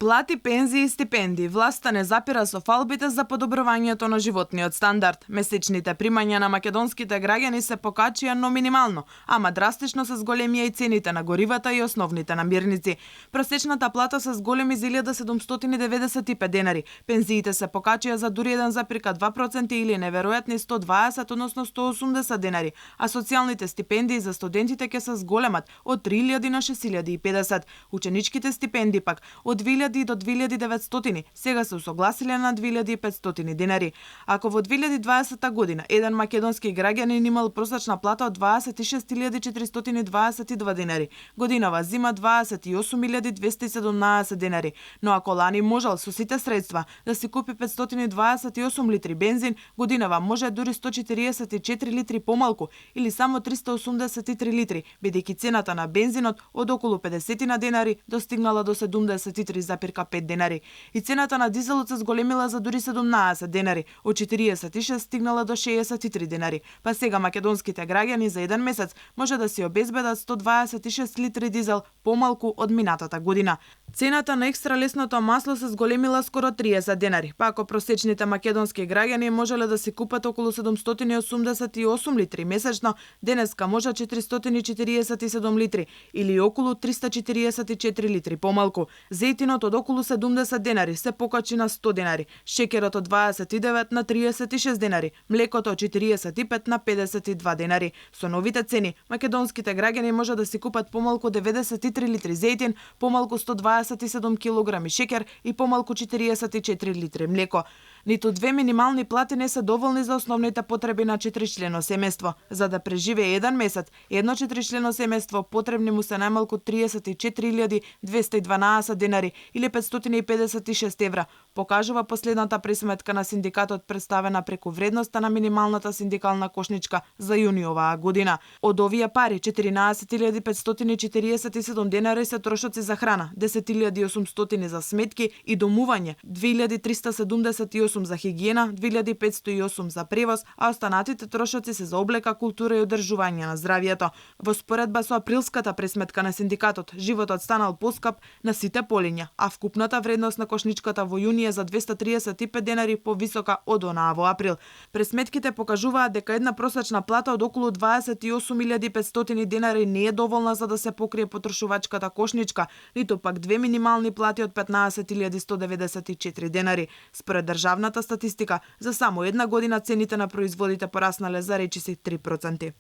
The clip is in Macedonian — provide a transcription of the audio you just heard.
Плати, пензии и стипендии. Власта не запира со фалбите за подобрувањето на животниот стандард. Месечните примања на македонските граѓани се покачија, но минимално, ама драстично се зголемија и цените на горивата и основните намирници. Просечната плата се зголеми за 1795 денари. Пензиите се покачија за дури 1,2% или неверојатни 120, односно 180 денари, а социјалните стипендии за студентите ќе се зголемат од 3000 на 6050. Ученичките стипендии пак од 2000 до 2900, сега се усогласиле на 2500 денари. Ако во 2020 година еден македонски граѓанин имал просечна плата од 26422 денари, годинава зима 28217 денари, но ако лани можел со сите средства да си купи 528 литри бензин, годинава може дури 144 литри помалку или само 383 литри, бидејќи цената на бензинот од околу 50 на денари достигнала до 73,5 денари и цената на дизелот се зголемила за дури 17 денари, од 46 стигнала до 63 денари. Па сега македонските граѓани за еден месец може да си обезбедат 126 литри дизел помалку од минатата година. Цената на екстра лесното масло се зголемила скоро 30 денари, па ако просечните македонски граѓани можеле да си купат околу 788 литри месечно, денеска може 447 литри или околу 344 литри помалку. Зејтинот од околу 70 денари се покачи на 100 денари, шеќерот од 29 на 36 денари, млекото од 45 на 52 денари. Со новите цени, македонските граѓани може да си купат помалку 93 литри зејтин, помалку 127 килограми шеќер и помалку 44 литри млеко. Ниту две минимални плати не се доволни за основните потреби на 4-члено семејство. За да преживее еден месец, едно 4-члено семејство потребни му се најмалку 34.212 денари или 556 евра, покажува последната пресметка на синдикатот представена преку вредноста на минималната синдикална кошничка за јуни оваа година. Од овие пари 14.547 денари се трошоци за храна, 10.800 за сметки и домување, 2.378 за хигиена, 2.508 за превоз, а останатите трошоци се за облека, култура и одржување на здравието. Во споредба со априлската пресметка на синдикатот, животот станал поскап на сите полиња, а вкупната вредност на кошничката во јуни е за 235 денари повисока од онаа во април. Пресметките покажуваат дека една просечна плата од околу 28.500 денари не е доволна за да се покрие потрошувачката кошничка, ниту пак две минимални плати од 15.194 денари. Според државната статистика, за само една година цените на производите пораснале за речиси 3%.